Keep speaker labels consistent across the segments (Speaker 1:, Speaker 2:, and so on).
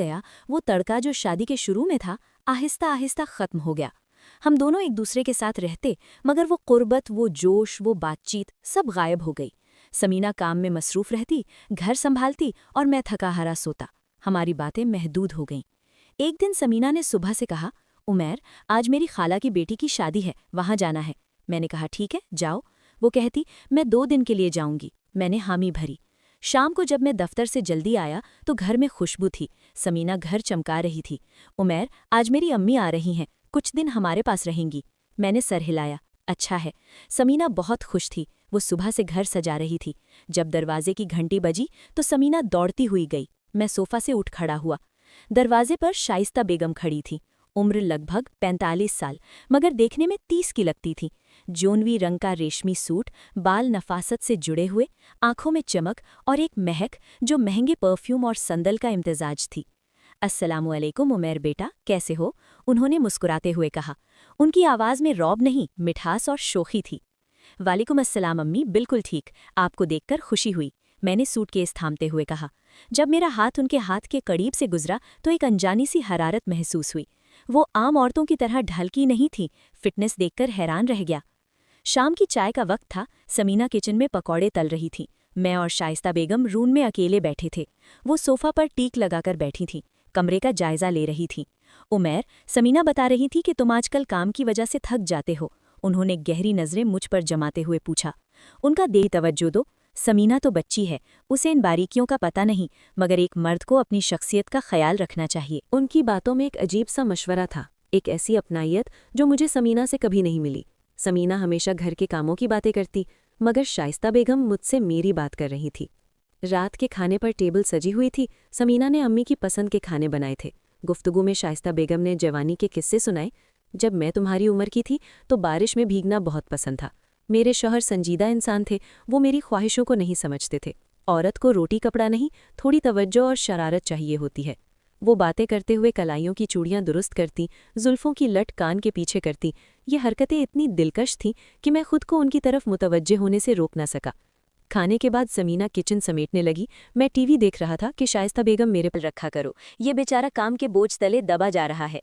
Speaker 1: गया वो तड़का जो शादी के शुरू में था आहिस्ता आहिस्ता खत्म हो गया। हम दोनों एक दूसरे के साथ रहते मगर वो कुर्बत, वो जोश, वो बातचीत सब गायब हो गई। समीना काम में मसरूफ रहती, घर संभालती और मैं थका हारा सोता। हमारी बातें महदूद हो गईं। एक दिन समीना ने सुबह से कहा, उमैर आज मेरी खाला की बेटी की शादी है, वहां जाना है। मैंने कहा ठीक है जाओ। वो कहती मैं 2 दिन के लिए जाऊंगी। मैंने हामी भरी। शाम को जब मैं दफ्तर से जल्दी आया तो घर में खुशबू थी। समीना घर चमका रही थी। उमैर आज मेरी अम्मी आ रही हैं, कुछ दिन हमारे पास रहेंगी। मैंने सर हिलाया। अच्छा है। समीना बहुत खुश थी। वो सुबह से घर सजा रही थी। जब दरवाजे की घंटी बजी तो समीना दौड़ती हुई गई। मैं सोफा से उठ खड़ा हुआ। दरवाजे पर शाइस्ता बेगम खड़ी थी। उम्र लगभग 45 साल, मगर देखने में 30 की लगती थी। जोनवी रंग का रेशमी सूट, बाल नफासत से जुड़े हुए, आंखों में चमक और एक महक जो महंगे परफ्यूम और संदल का इम्तिजाज थी। अस्सलामुअलैकुम उमैर बेटा, कैसे हो? उन्होंने मुस्कुराते हुए कहा। उनकी आवाज़ में रौब नहीं, मिठास और शोखी थी। वालेकुम अस्सलाम अम्मी, बिल्कुल ठीक, आपको देखकर खुशी हुई, मैंने सूटकेस थामते हुए कहा। जब मेरा हाथ उनके हाथ के करीब से गुजरा तो एक अनजानी सी हरारत महसूस हुई। वो आम औरतों की तरह ढलकी नहीं थी, फिटनेस देखकर हैरान रह गया। शाम की चाय का वक्त था। समीना किचन में पकौड़े तल रही थी। मैं और शाइस्ता बेगम रूम में अकेले बैठे थे। वो सोफा पर टीक लगाकर बैठी थी, कमरे का जायजा ले रही थी। उमैर, समीना बता रही थी कि तुम आजकल काम की वजह से थक जाते हो। उन्होंने गहरी नज़रें मुझ पर जमाते हुए पूछा। उनका दे तवज्जो दो। समीना तो बच्ची है, उसे इन बारीकियों का पता नहीं, मगर एक मर्द को अपनी शख्सियत का ख्याल रखना चाहिए। उनकी बातों में एक अजीब सा मशवरा था, एक ऐसी अपनायत जो मुझे समीना से कभी नहीं मिली। समीना हमेशा घर के कामों की बातें करती, मगर शाइस्ता बेगम मुझसे मेरी बात कर रही थी। रात के खाने पर टेबल सजी हुई थी। समीना ने अम्मी की पसंद के खाने बनाए थे। गुफ्तगू में शाइस्ता बेगम ने जवानी के किस्से सुनाए। जब मैं तुम्हारी उम्र की थी तो बारिश में भीगना बहुत पसंद था। मेरे शौहर संजीदा इंसान थे, वो मेरी ख्वाहिशों को नहीं समझते थे। औरत को रोटी कपड़ा नहीं, थोड़ी तवज्जो और शरारत चाहिए होती है। वो बातें करते हुए कलाइयों की चूड़ियां दुरुस्त करती, जुल्फों की लट कान के पीछे करती। ये हरकतें इतनी दिलकश थीं कि मैं खुद को उनकी तरफ मुतवज्जे होने से रोक न सका। खाने के बाद समीना किचन समेटने लगी। मैं टीवी देख रहा था कि शाइस्ता बेगम मेरे पर रखा करो, ये बेचारा काम के बोझ तले दबा जा रहा है।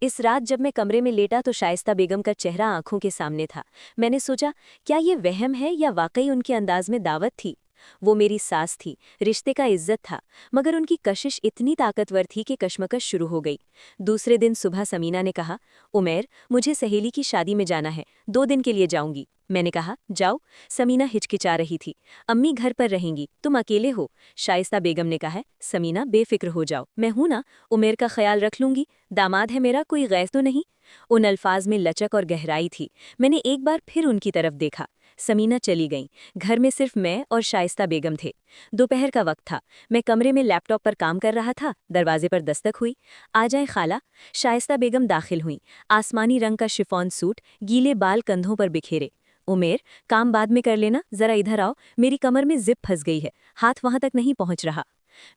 Speaker 1: इस रात जब मैं कमरे में लेटा तो शाइस्ता बेगम का चेहरा आंखों के सामने था। मैंने सोचा, क्या ये वहम है या वाकई उनके अंदाज में दावत थी? वो मेरी सास थी, रिश्ते का इज्जत था, मगर उनकी कशिश इतनी ताकतवर थी कि कशमकश शुरू हो गई। दूसरे दिन सुबह समीना ने कहा, उमैर मुझे सहेली की शादी में जाना है, 2 दिन के लिए जाऊंगी। मैंने कहा जाओ। समीना हिचकिचा रही थी। अम्मी घर पर रहेंगी, तुम अकेले हो। शाइस्ता बेगम ने कहा, समीना बेफिक्र हो जाओ, मैं हूं ना, उमैर का ख्याल रख लूंगी, दामाद है मेरा, कोई गैस तो नहीं। उन अल्फाज में लचक और गहराई थी। मैंने एक बार फिर उनकी तरफ देखा। समीना चली गईं। घर में सिर्फ मैं और शाइस्ता बेगम थे। दोपहर का वक्त था। मैं कमरे में लैपटॉप पर काम कर रहा था। दरवाजे पर दस्तक हुई। आ जाए खाला। शाइस्ता बेगम दाखिल हुईं। आसमानी रंग का शिफॉन सूट, गीले बाल कंधों पर बिखेरे। उमेर, काम बाद में कर लेना, जरा इधर आओ, मेरी कमर में जिप फंस गई है, हाथ वहां तक नहीं पहुंच रहा।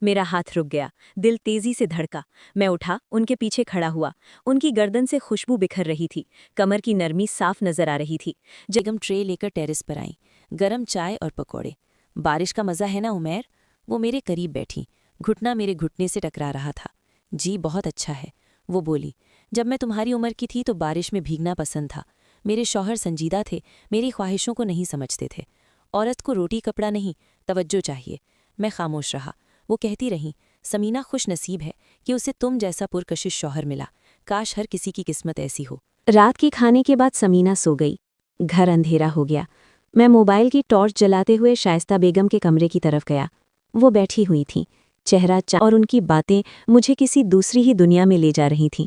Speaker 1: मेरा हाथ रुक गया, दिल तेजी से धड़का। मैं उठा, उनके पीछे खड़ा हुआ। उनकी गर्दन से खुशबू बिखर रही थी, कमर की नरमी साफ नजर आ रही थी। जगम ट्रे लेकर टेरेस पर आई, गरम चाय और पकौड़े। बारिश का मजा है ना उमैर? वो मेरे करीब बैठी, घुटना मेरे घुटने से टकरा रहा था। जी बहुत अच्छा है, वो बोली। जब मैं तुम्हारी उम्र की थी तो बारिश में भीगना पसंद था। मेरे शौहर संजीदा थे, मेरी ख्वाहिशों को नहीं समझते थे। औरत को रोटी कपड़ा नहीं, तवज्जो चाहिए। मैं खामोश रहा। वो कहती रही, समीना खुश नसीब है कि उसे तुम जैसा पुरकशिश शौहर मिला। काश हर किसी की किस्मत ऐसी हो। रात के खाने के बाद समीना सो गई। घर अंधेरा हो गया। मैं मोबाइल की टॉर्च जलाते हुए शाइस्ता बेगम के कमरे की तरफ गया। वो बैठी हुई थीं, चेहरा और उनकी बातें मुझे किसी दूसरी ही दुनिया में ले जा रही थीं।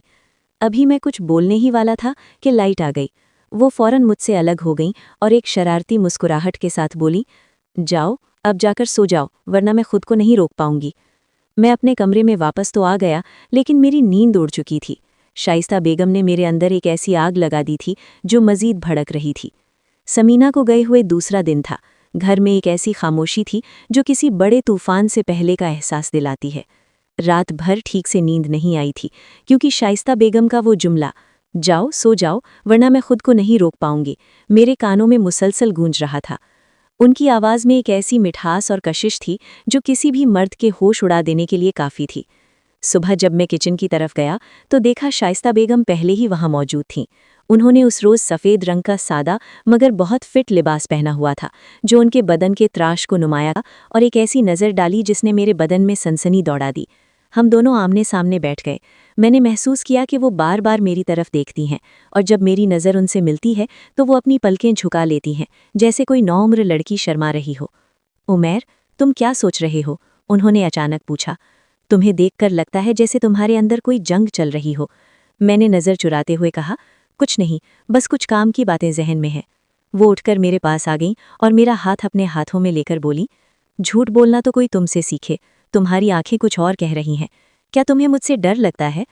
Speaker 1: अभी मैं कुछ बोलने ही वाला था कि लाइट आ गई। वो फौरन मुझसे अलग हो गईं और एक शरारती मुस्कुराहट के साथ बोली, जाओ अब जाकर सो जाओ, वरना मैं खुद को नहीं रोक पाऊंगी। मैं अपने कमरे में वापस तो आ गया, लेकिन मेरी नींद उड़ चुकी थी। शाइस्ता बेगम ने मेरे अंदर एक ऐसी आग लगा दी थी जो मजीद भड़क रही थी। समीना को गए हुए दूसरा दिन था। घर में एक ऐसी खामोशी थी जो किसी बड़े तूफान से पहले का एहसास दिलाती है। रात भर ठीक से नींद नहीं आई थी, क्योंकि शाइस्ता बेगम का वो जुमला, जाओ सो जाओ वरना मैं खुद को नहीं रोक पाऊंगी, मेरे कानों में मुसलसल गूंज रहा था। उनकी आवाज़ में एक ऐसी मिठास और कशिश थी जो किसी भी मर्द के होश उड़ा देने के लिए काफ़ी थी। सुबह जब मैं किचन की तरफ गया तो देखा शाइस्ता बेगम पहले ही वहां मौजूद थीं। उन्होंने उस रोज़ सफ़ेद रंग का सादा मगर बहुत फिट लिबास पहना हुआ था, जो उनके बदन के त्राश को नुमाया था, और एक ऐसी नज़र डाली जिसने मेरे बदन में सनसनी दौड़ा दी। हम दोनों आमने सामने बैठ गए। मैंने महसूस किया कि वो बार बार मेरी तरफ देखती हैं, और जब मेरी नज़र उनसे मिलती है तो वो अपनी पलकें झुका लेती हैं, जैसे कोई नौउम्र लड़की शर्मा रही हो। उमैर, तुम क्या सोच रहे हो? उन्होंने अचानक पूछा। तुम्हें देखकर लगता है जैसे तुम्हारे अंदर कोई जंग चल रही हो। मैंने नज़र चुराते हुए कहा, कुछ नहीं, बस कुछ काम की बातें जहन में हैं। वो उठकर मेरे पास आ गईं और मेरा हाथ अपने हाथों में लेकर बोली, झूठ बोलना तो कोई तुमसे सीखे, तुम्हारी आंखें कुछ और कह रही हैं। क्या तुम्हें मुझसे डर लगता है?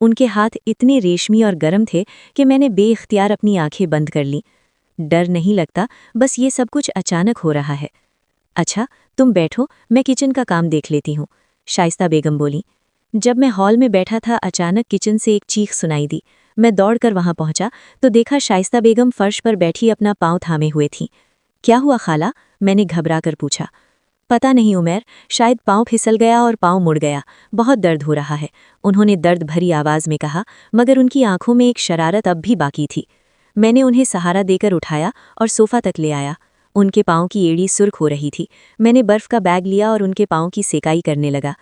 Speaker 1: उनके हाथ इतने रेशमी और गर्म थे कि मैंने बेइख्तियार अपनी आंखें बंद कर लीं। डर नहीं लगता, बस ये सब कुछ अचानक हो रहा है। अच्छा, तुम बैठो, मैं किचन का काम देख लेती हूँ, शाइस्ता बेगम बोली। जब मैं हॉल में बैठा था अचानक किचन से एक चीख सुनाई दी। मैं दौड़कर वहां पहुंचा तो देखा शाइस्ता बेगम फर्श पर बैठी अपना पांव थामे हुए थीं। क्या हुआ खाला? मैंने घबराकर पूछा। पता नहीं उमैर, शायद पांव फिसल गया और पांव मुड़ गया, बहुत दर्द हो रहा है, उन्होंने दर्द भरी आवाज में कहा, मगर उनकी आंखों में एक शरारत अब भी बाकी थी। मैंने उन्हें सहारा देकर उठाया और सोफा तक ले आया। उनके पांव की एड़ी सुर्ख हो रही थी। मैंने बर्फ का बैग लिया और उनके पांव की सेकाई करने लगा।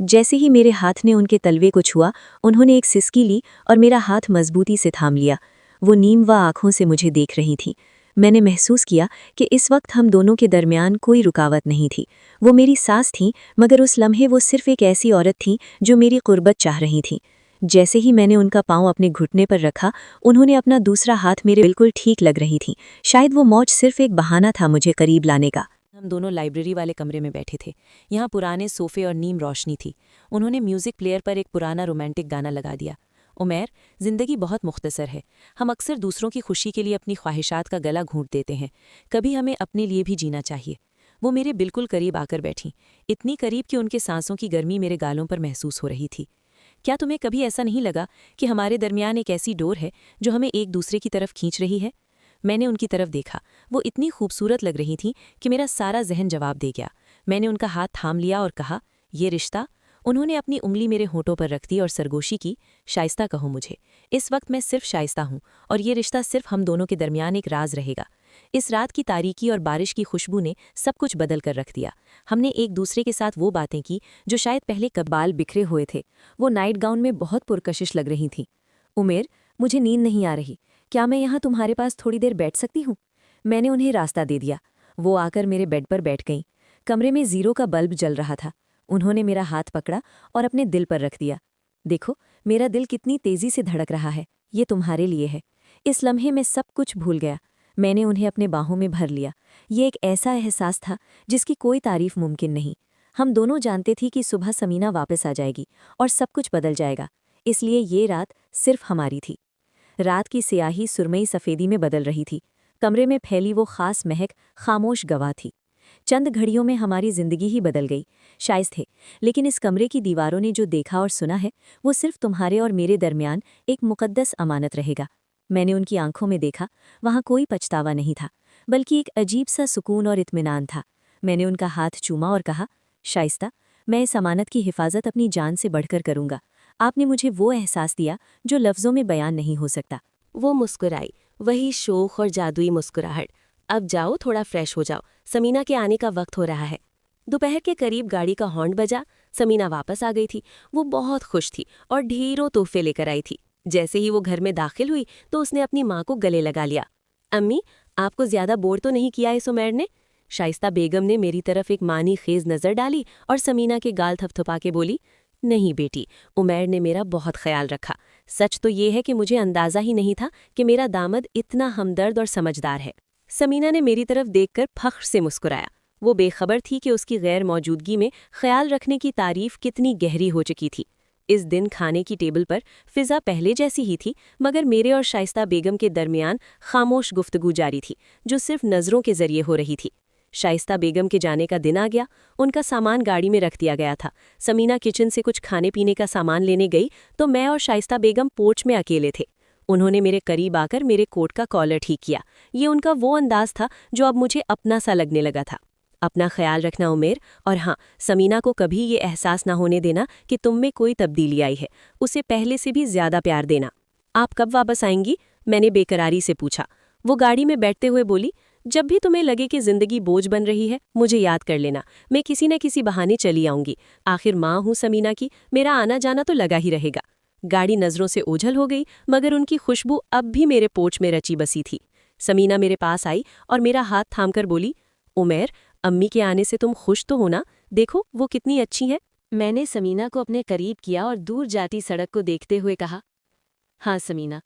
Speaker 1: जैसे ही मेरे हाथ ने उनके तलवे को छुआ, उन्होंने एक सिसकी ली और मेरा हाथ मजबूती से थाम लिया। वो नीम व आंखों से मुझे देख रही थीं। मैंने महसूस किया कि इस वक्त हम दोनों के दरमियान कोई रुकावट नहीं थी। वो मेरी सास थीं, मगर उस लम्हे वो सिर्फ एक ऐसी औरत थीं जो मेरी कुर्बत चाह रही थीं। जैसे ही मैंने उनका पांव अपने घुटने पर रखा, उन्होंने अपना दूसरा हाथ मेरे बिल्कुल ठीक लग रही थीं। शायद वो मौज सिर्फ एक बहाना था मुझे करीब लाने का। हम दोनों लाइब्रेरी वाले कमरे में बैठे थे। यहाँ पुराने सोफे और नीम रोशनी थी। उन्होंने म्यूजिक प्लेयर पर एक पुराना रोमांटिक गाना लगा दिया। उमैर, जिंदगी बहुत मुख्तसर है। हम अक्सर दूसरों की खुशी के लिए अपनी ख्वाहिशात का गला घूंट देते हैं। कभी हमें अपने लिए भी जीना चाहिए। वो मेरे बिल्कुल करीब आकर बैठीं, इतनी करीब कि उनके सांसों की गर्मी मेरे गालों पर महसूस हो रही थी। क्या तुम्हें कभी ऐसा नहीं लगा कि हमारे दरमियान एक ऐसी डोर है जो हमें एक दूसरे की तरफ खींच रही है? मैंने उनकी तरफ देखा। वो इतनी खूबसूरत लग रही थीं कि मेरा सारा जहन जवाब दे गया। मैंने उनका हाथ थाम लिया और कहा, ये रिश्ता? उन्होंने अपनी उंगली मेरे होठों पर रख दी और सरगोशी की, शाइस्ता कहो मुझे। इस वक्त मैं सिर्फ शाइस्ता हूँ, और ये रिश्ता सिर्फ हम दोनों के दरमियान एक राज रहेगा। इस रात की तारीकी और बारिश की खुशबू ने सब कुछ बदल कर रख दिया। हमने एक दूसरे के साथ वो बातें की जो शायद पहले कबाल बिखरे हुए थे। वो नाइट गाउन में बहुत पुरकशिश लग रही थीं। उमेर, मुझे नींद नहीं आ रही, क्या मैं यहाँ तुम्हारे पास थोड़ी देर बैठ सकती हूँ? मैंने उन्हें रास्ता दे दिया। वो आकर मेरे बेड पर बैठ गईं। कमरे में जीरो का बल्ब जल रहा था। उन्होंने मेरा हाथ पकड़ा और अपने दिल पर रख दिया। देखो, मेरा दिल कितनी तेजी से धड़क रहा है, ये तुम्हारे लिए है। इस लम्हे में सब कुछ भूल गया। मैंने उन्हें अपने बाहों में भर लिया। ये एक ऐसा एहसास था जिसकी कोई तारीफ मुमकिन नहीं। हम दोनों जानते थे कि सुबह समीना वापस आ जाएगी और सब कुछ बदल जाएगा, इसलिए ये रात सिर्फ हमारी थी। रात की स्याही सुरमई सफ़ेदी में बदल रही थी। कमरे में फैली वो खास महक खामोश गवाह थी। चंद घड़ियों में हमारी जिंदगी ही बदल गई, शायद थे। लेकिन इस कमरे की दीवारों ने जो देखा और सुना है, वो सिर्फ तुम्हारे और मेरे दरमियान एक मुकद्दस अमानत रहेगा। मैंने उनकी आंखों में देखा, वहाँ कोई पछतावा नहीं था, बल्कि एक अजीब सा सुकून और इत्मीनान था। मैंने उनका हाथ चूमा और कहा, शाइस्ता, मैं इस अमानत की हिफाजत अपनी जान से बढ़कर करूंगा। आपने मुझे वो एहसास दिया जो लफ्ज़ों में बयान नहीं हो सकता।
Speaker 2: वो मुस्कुराई, वही शोख और जादुई मुस्कुराहट। अब जाओ, थोड़ा फ्रेश हो जाओ, समीना के आने का वक्त हो रहा है। दोपहर के करीब गाड़ी का हॉर्न बजा। समीना वापस आ गई थी। वो बहुत खुश थी और ढेरों तोहफे लेकर आई थी। जैसे ही वो घर में दाखिल हुई तो उसने अपनी माँ को गले लगा लिया। अम्मी, आपको ज्यादा बोर तो नहीं किया इस उमैर ने? शाइस्ता बेगम ने मेरी तरफ एक मानी खेज नजर डाली और समीना के गाल थपथपा के बोली, नहीं बेटी, उमैर ने मेरा बहुत ख्याल रखा। सच तो ये है कि मुझे अंदाजा ही नहीं था कि मेरा दामद इतना हमदर्द और समझदार है। समीना ने मेरी तरफ देखकर फख्र से मुस्कुराया। वो बेखबर थी कि उसकी गैर मौजूदगी में ख्याल रखने की तारीफ कितनी गहरी हो चुकी थी। इस दिन खाने की टेबल पर फिजा पहले जैसी ही थी, मगर मेरे और शाइस्ता बेगम के दरमियान खामोश गुफ्तगू जारी थी, जो सिर्फ नज़रों के जरिए हो रही थी। शाइस्ता बेगम के जाने का दिन आ गया। उनका सामान गाड़ी में रख दिया गया था। समीना किचन से कुछ खाने पीने का सामान लेने गई तो मैं और शाइस्ता बेगम पोर्च में अकेले थे। उन्होंने मेरे करीब आकर मेरे कोट का कॉलर ठीक किया। ये उनका वो अंदाज था जो अब मुझे अपना सा लगने लगा था। अपना ख्याल रखना उमेर, और हाँ, समीना को कभी ये एहसास ना होने देना कि तुम में कोई तब्दीली आई है। उसे पहले से भी ज्यादा प्यार देना। आप कब वापस आएंगी? मैंने बेकरारी से पूछा। वो गाड़ी में बैठते हुए बोली, जब भी तुम्हें लगे कि जिंदगी बोझ बन रही है, मुझे याद कर लेना। मैं किसी न किसी बहाने चली आऊंगी। आखिर माँ हूँ समीना की, मेरा आना जाना तो लगा ही रहेगा। गाड़ी नजरों से ओझल हो गई, मगर उनकी खुशबू अब भी मेरे पोच में रची बसी थी। समीना मेरे पास आई और मेरा हाथ थामकर बोली, उमेर, अम्मी के आने से तुम खुश तो हो ना? देखो वो कितनी अच्छी है। मैंने समीना को अपने करीब किया और दूर जाती सड़क को देखते हुए कहा, हाँ समीना,